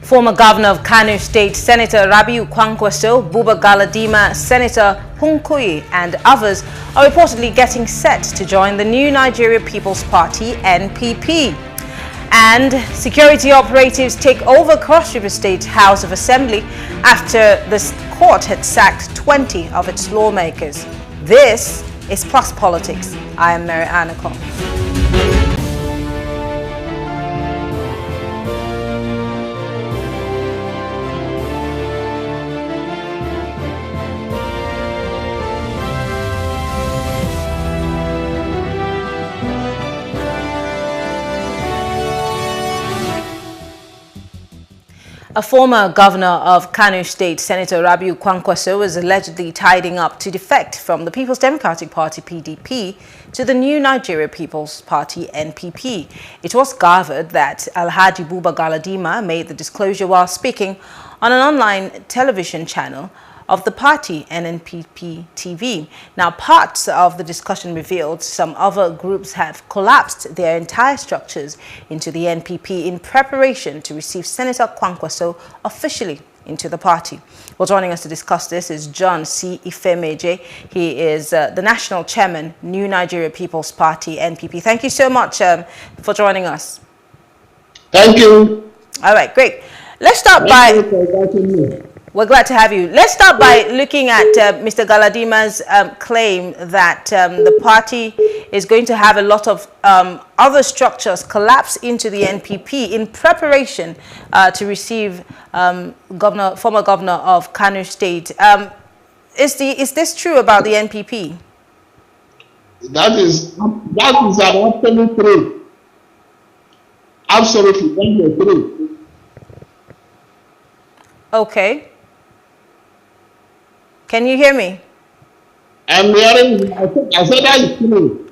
Former Governor of Kano State, Senator Rabiu Kwankwaso, Buba Galadima, Senator Hunkuyi, and others are reportedly getting set to join the new Nigeria People's Party, N.P.P. And security operatives take over Cross River State House of Assembly after the court had sacked 20 of its lawmakers. This is Plus Politics. I am Mary Anacom. A former governor of Kano State, Senator Rabiu Kwankwaso, was allegedly tidying up to defect from the People's Democratic Party, PDP, to the new Nigeria People's Party, N.P.P. It was gathered that Alhaji Buba Galadima made the disclosure while speaking on an online television channel of the party, N.N.P.P TV. Now, parts of the discussion revealed some other groups have collapsed their entire structures into the N.P.P in preparation to receive Senator Kwankwaso officially into the party. Well, joining us to discuss this is John C. Ifemeje. He is the National Chairman, New Nigeria People's Party, N.P.P. Thank you so much for joining us. Thank you. All right, great. Let's start by... We're glad to have you. Let's start by looking at Mr. Galadima's claim that the party is going to have a lot of other structures collapse into the N.P.P in preparation to receive former governor of Kano State. Is this true about the N.P.P? That is an absolute truth. Absolutely, that's the truth. Okay. Can you hear me? I'm hearing. I said that is true.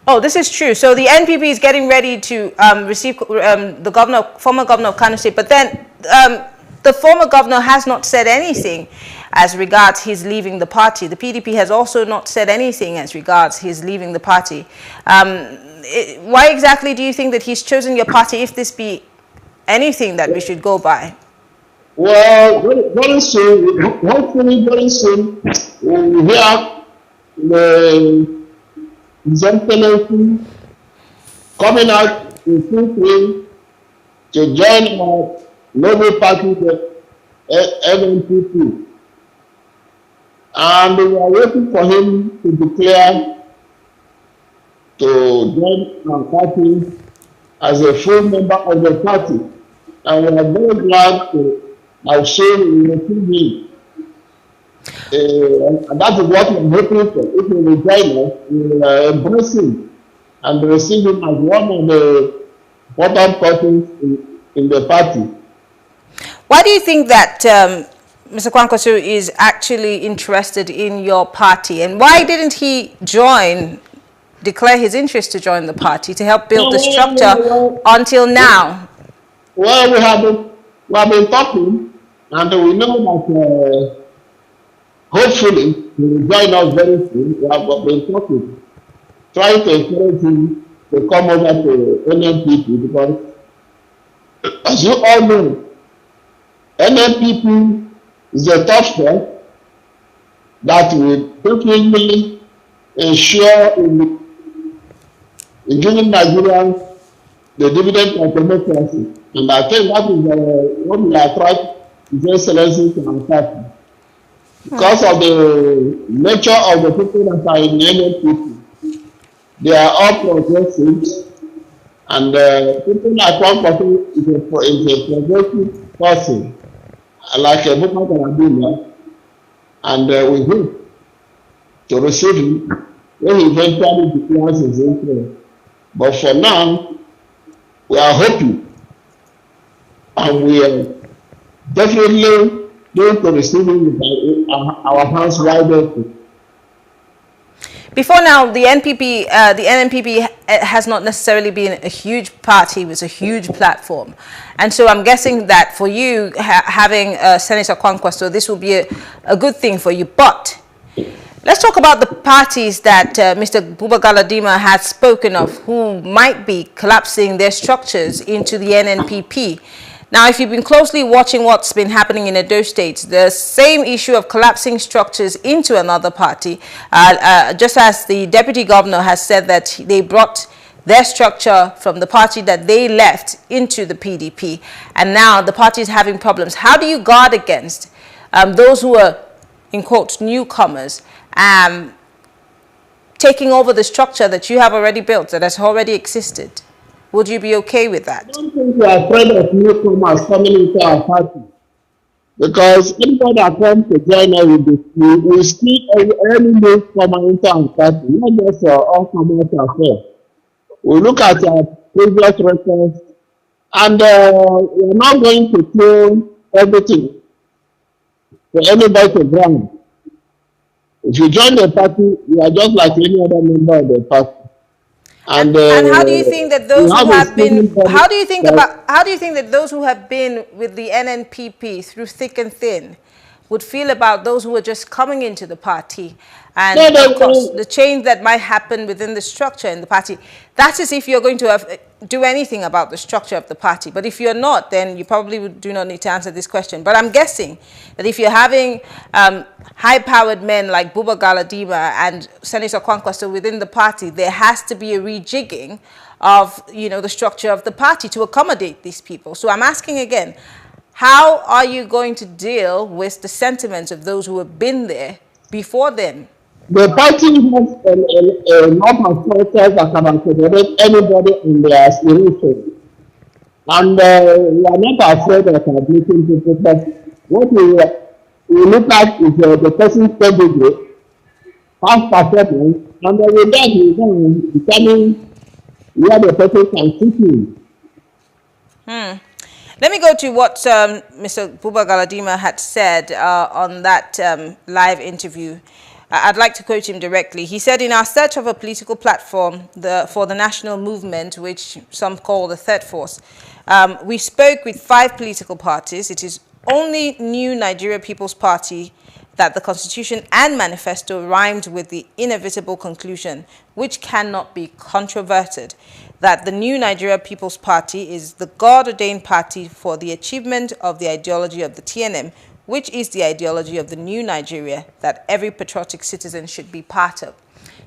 Oh, this is true. So the N.P.P is getting ready to receive the former governor of Kano State, but then the former governor has not said anything as regards his leaving the party. The PDP has also not said anything as regards his leaving the party. Why exactly do you think that he's chosen your party, if this be anything that we should go by? Well, very soon, hopefully very soon, we will hear the Excellency coming out in full swing to join our noble party, the N.N.P.P. And we are waiting for him to declare to join our party as a full member of the party. And we are very glad to I'll show you in TV. And that is what I'm hoping for. If you will join us, we will embrace him and receive him as one of the important persons in the party. Why do you think that Mr. Kwankwaso is actually interested in your party? And why didn't he declare his interest to join the party to help build the structure until now? Well, we have been talking. And we know that hopefully he will join us very soon. We have been talking, trying to encourage him to come over to N.N.P.P because, as you all know, N.N.P.P is a tough step that will definitely ensure in giving Nigerians the dividend of democracy. And I think that is what we are trying His Excellency to our party. Because of the nature of the people that are in N.N.P.P, they are all progressives, and people like Kwankwaso is a progressive person, like a Buba Galadima, and we hope to receive him when he eventually declares his interest. But for now, we are hoping, and we are definitely going to receive him with our hands wide open. Before now, the N.N.P.P has not necessarily been a huge party with a huge platform. And so I'm guessing that for you, having Senator Kwankwaso, this will be a good thing for you. But let's talk about the parties that Mr. Buba Galadima has spoken of, who might be collapsing their structures into the N.N.P.P. Now, if you've been closely watching what's been happening in Edo State, the same issue of collapsing structures into another party, just as the deputy governor has said that they brought their structure from the party that they left into the PDP, and now the party is having problems. How do you guard against those who are, in quotes, newcomers, taking over the structure that you have already built, that has already existed? Would you be okay with that? I don't think we are afraid of newcomers coming into our party, because anybody that comes to join us will see any newcomer into our party, not just all comers affair. We look at our previous records, and we are not going to throw everything for anybody to ground. If you join the party, you are just like any other member of the party. And how do you think that those who have been, how do you think that those who have been with the N.N.P.P through thick and thin would feel about those who are just coming into the party? And of course, the change that might happen within the structure in the party. That is if you're going to do anything about the structure of the party. But if you're not, then you probably do not need to answer this question. But I'm guessing that if you're having high-powered men like Buba Galadima and Senator Kwankwaso within the party, there has to be a rejigging of, the structure of the party to accommodate these people. So I'm asking again, how are you going to deal with the sentiments of those who have been there before them? The party has a lot of factors that can accommodate anybody in their aspirations. And we are not afraid of admitting people, but what we look at is the person's pedigree, past performance, and with that we can determine where the person can fit in. Let me go to what Mr. Buba Galadima had said on that live interview. I'd like to quote him directly. He said, in our search of a political platform for the national movement, which some call the third force, we spoke with 5 political parties. It is only New Nigeria People's Party that the Constitution and Manifesto rhymed with the inevitable conclusion, which cannot be controverted, that the New Nigeria People's Party is the God-ordained party for the achievement of the ideology of the TNM, which is the ideology of the new Nigeria that every patriotic citizen should be part of.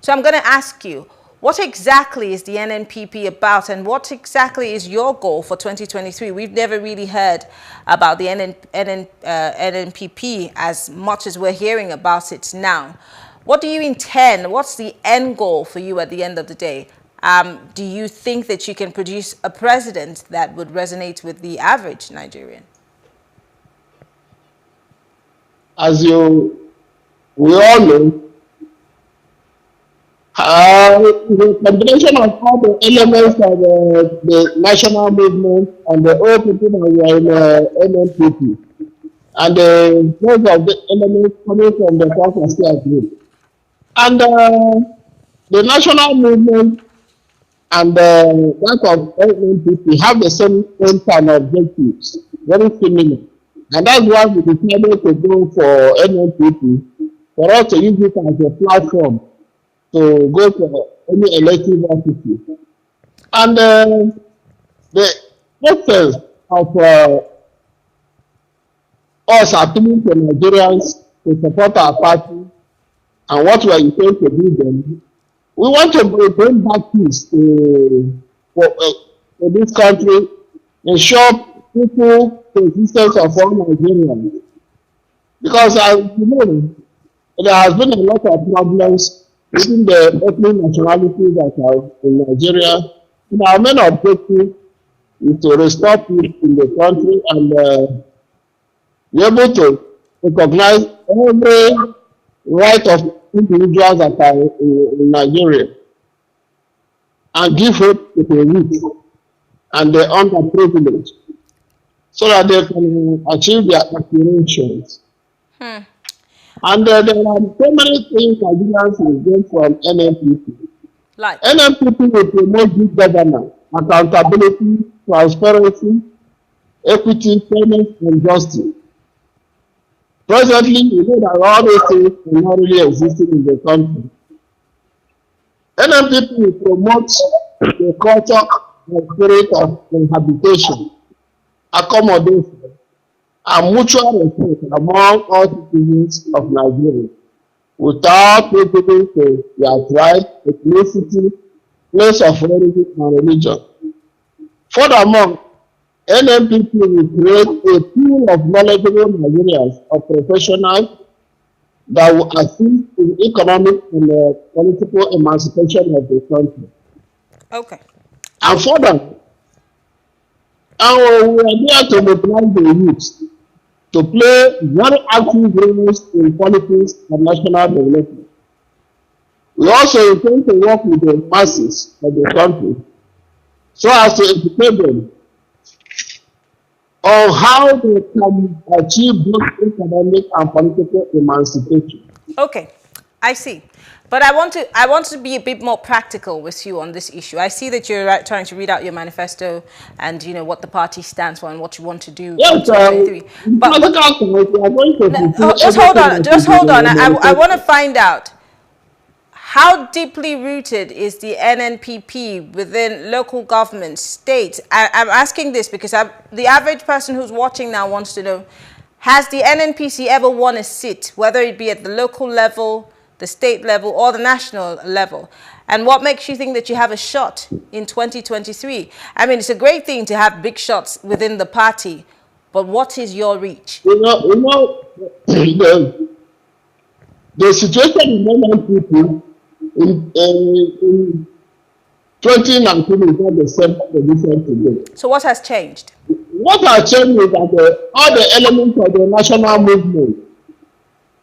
So I'm going to ask you, what exactly is the N.N.P.P about, and what exactly is your goal for 2023? We've never really heard about the N.N.P.P as much as we're hearing about it now. What do you intend? What's the end goal for you at the end of the day? Do you think that you can produce a president that would resonate with the average Nigerian? As we all know, the combination of all the elements of the national movement and the old people that were in N.N.P.P, and most of the elements coming from the Kwankwaso group. And the national movement and that of N.N.P.P have the same kind of objectives, very similar. And that's why we decided to go for N.N.P.P, for us to use it as a platform to go for any elective offices. And the essence of us appealing to Nigerians to support our party and what we are intending to do then, we want to bring back peace to this country, ensure people the existence of all Nigerians. Because as you know, there has been a lot of problems within the ethnic nationalities that are in Nigeria. And our main objective is to restore peace in the country and be able to recognize every right of individuals that are in Nigeria and give hope to the weak and the underprivileged, so that they can achieve their aspirations. And there are so many things Nigerians will get from N.N.P.P. Like? N.N.P.P will promote good governance, accountability, transparency, equity, fairness, and justice. Presently, we know that all these things are not really existing in the country. N.N.P.P will promote the culture and spirit of cohabitation. accommodation, and mutual respect among all citizens of Nigeria, without prejudice to their tribe, ethnicity, place of origin, and religion. Furthermore, N.N.P.P will create a pool of knowledgeable Nigerians or professionals that will assist in economic and political emancipation of the country. Okay. And further, we are there to mobilize the youth to play very active roles in politics and national development. We also intend to work with the masses of the country so as to educate them on how they can achieve both economic and political emancipation. Okay, I see. But I want to be a bit more practical with you on this issue. I see that you're trying to read out your manifesto and you know what the party stands for and what you want to do. Yes, but just hold on. I want to find out how deeply rooted is the N.N.P.P within local government, states. I'm asking this because the average person who's watching now wants to know: has the N.N.P.C ever won a seat, whether it be at the local level, the state level, or the national level? And what makes you think that you have a shot in 2023? I mean, it's a great thing to have big shots within the party, but what is your reach? The situation in N.N.P.P in 2019 is not the same position today. So what has changed? What has changed is that all the elements of the national movement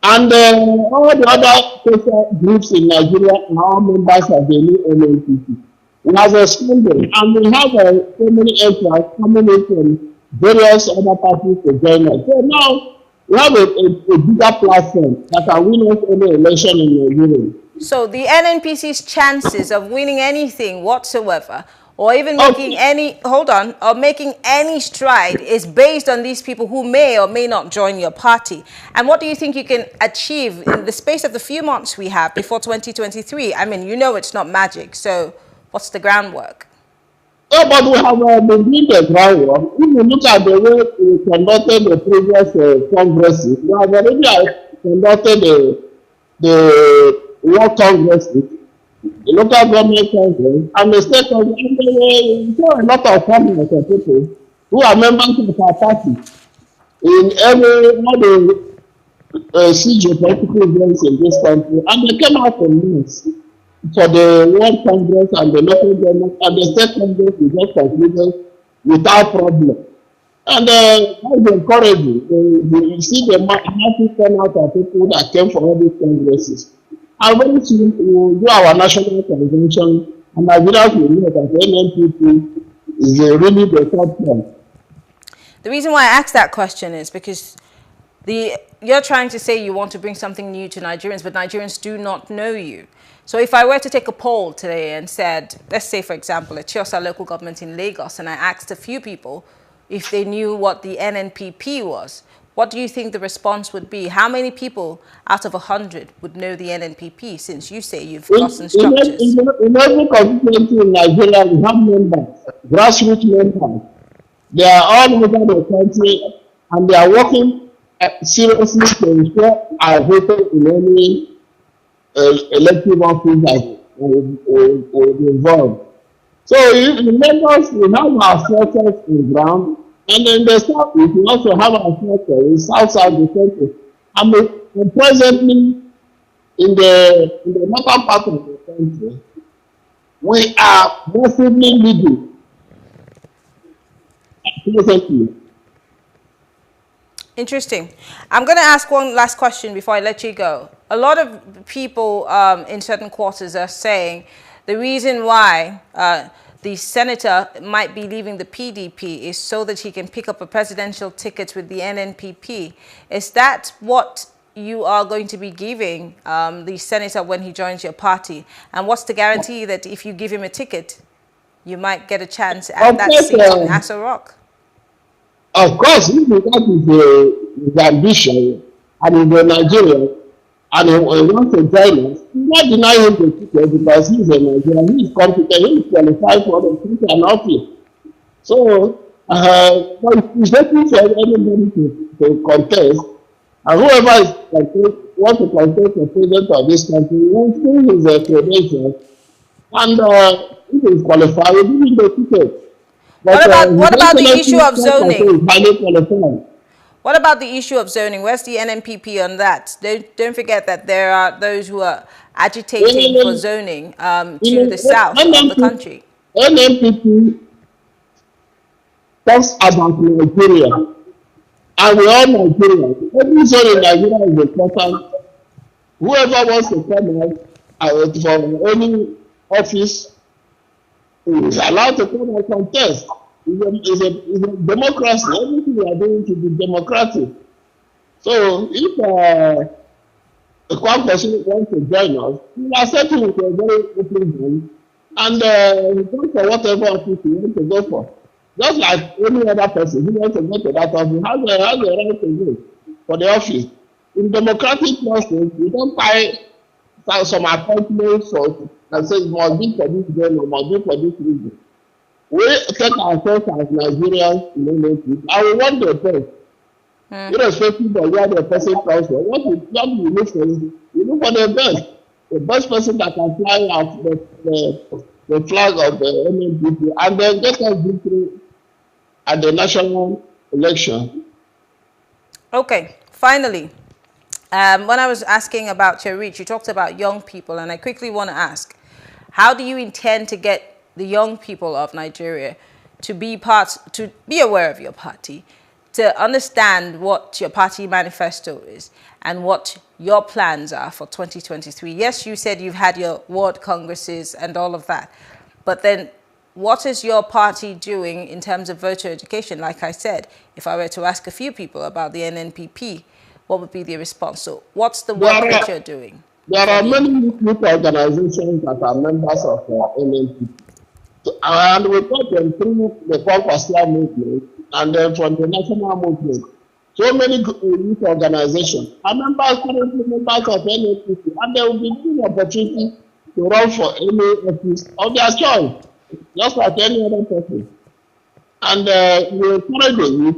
and all the other social groups in Nigeria are all members of the new N.N.P.P. We have expanded, and we have so many entrants coming in from various other parties to join us. So now we have a bigger platform that can win us any election in Nigeria. So the N.N.P.C's chances of winning anything whatsoever, or even making making any stride, is based on these people who may or may not join your party. And what do you think you can achieve in the space of the few months we have before 2023? I mean, you know it's not magic, so what's the groundwork? Yeah, but we have been doing the groundwork. If you look at the way we conducted the previous congresses, we have already conducted the World Congress, the local government congress, and the state congress. And there are a lot of families of people who are members of our party in all the geopolitical events in this country, and they came out from this for the World Congress and the local government, and the state congress is just concluded without problem. And that's encouraging. You see the massive turnout of people that came for all these congresses. And very soon we will do our national convention, and Nigerians will know that N.N.P.P is really the top one. The reason why I asked that question is because you're trying to say you want to bring something new to Nigerians, but Nigerians do not know you. So if I were to take a poll today and said, let's say, for example, a Chiosa local government in Lagos, and I asked a few people if they knew what the N.N.P.P was, what do you think the response would be? How many people out of 100 would know the N.N.P.P, since you say you've got some structures? In every constituency in Nigeria, we have members, grassroots members. They are all over the country, and they are working seriously to ensure our voters in any elective office that will be involved. So in Lagos, we have our structures on the ground. And in the south, we also have our structure in south the country. And presently, in the northern part of the country, we are massively leading. Presently. Interesting. I'm going to ask one last question before I let you go. A lot of people in certain quarters are saying the reason why the senator might be leaving the PDP is so that he can pick up a presidential ticket with the N.N.P.P. Is that what you are going to be giving the senator when he joins your party? And what's the guarantee that if you give him a ticket, you might get a chance at that seat on Aso Rock? Of course, if that is his ambition, and he's a Nigerian, and he wants to join us, we not deny him the ticket because he's a Nigerian, he's competent, he's qualified for the future and office. So But it's waiting for anybody to contest. And whoever is want to contest the president of this country will fill his credentials. And if he's qualified, he will be the ticket. But What his about the issue excellency of zoning? is highly qualified. What about the issue of zoning? Where's the N.N.P.P on that? Don't forget that there are those who are agitating for zoning to the south of the country. N.N.P.P talks about Nigeria, and we all Nigerians. Every zone in Nigeria is important. Whoever wants to come out for any office is allowed to come and contest. It's a democracy. Everything we are doing to be democratic. So if Kwankwaso wants to join us, we are accepting with a very open mind, and go for whatever office you want to go for. Just like any other person who wants to go to that office has the right to go for the office. In democratic process, we don't buy some appointments and say it must be for this reason or must be for this reason. We take ourselves as Nigerians in N.N.P.P, and we want the best. Irrespective of where the person comes from, what we look for is we look for the best person that can fly out the flag of the N.N.P.P and then get us victory at the national election. Okay, finally, when I was asking about your reach, you talked about young people, and I quickly want to ask, how do you intend to get the young people of Nigeria to be aware of your party, to understand what your party manifesto is and what your plans are for 2023? Yes, you said you've had your ward congresses and all of that, but then what is your party doing in terms of voter education? Like I said, if I were to ask a few people about the N.N.P.P, what would be the response? So what's the work that you're doing? There are many youth organizations that are members of N.N.P.P. And we got them through the Kwankwaso movement and then from the national movement. So many youth organizations are currently members of N.N.P.P, and they will be given the opportunity to run for any office of their choice, just like any other person. And we encourage the youth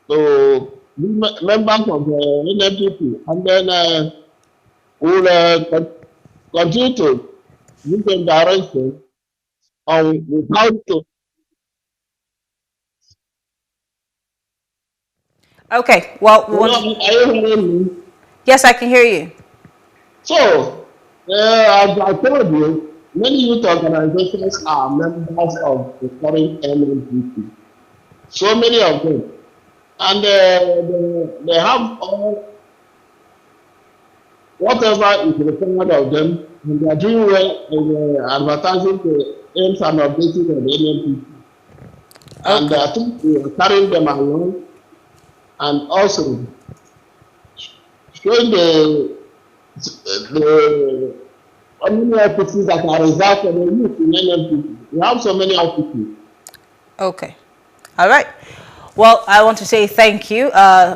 to be members of the N.N.P.P, and then we will continue to give them direction on how to. Okay, well, Are you hearing me? Yes, I can hear you. So, as I told you, many youth organizations are members of the current N.N.P.P. So many of them. And they have all, whatever is required of them, and they are doing well in advertising the aims and objectives of the N.N.P.P. Okay. And I think we are carrying them along, and also showing the many offices that are reserved for the youth in N.N.P.P. We have so many offices. Okay. All right. Well, I want to say thank you.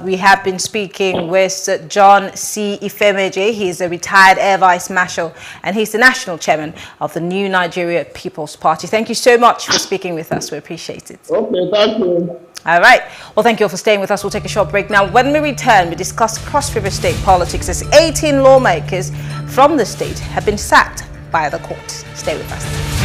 We have been speaking with John C. Ifemeje. He is a retired Air Vice Marshal, and he's the national chairman of the New Nigeria People's Party. Thank you so much for speaking with us. We appreciate it. Okay, thank you. All right. Well, thank you all for staying with us. We'll take a short break now. When we return, we discuss Cross River State politics as 18 lawmakers from the state have been sacked by the courts. Stay with us.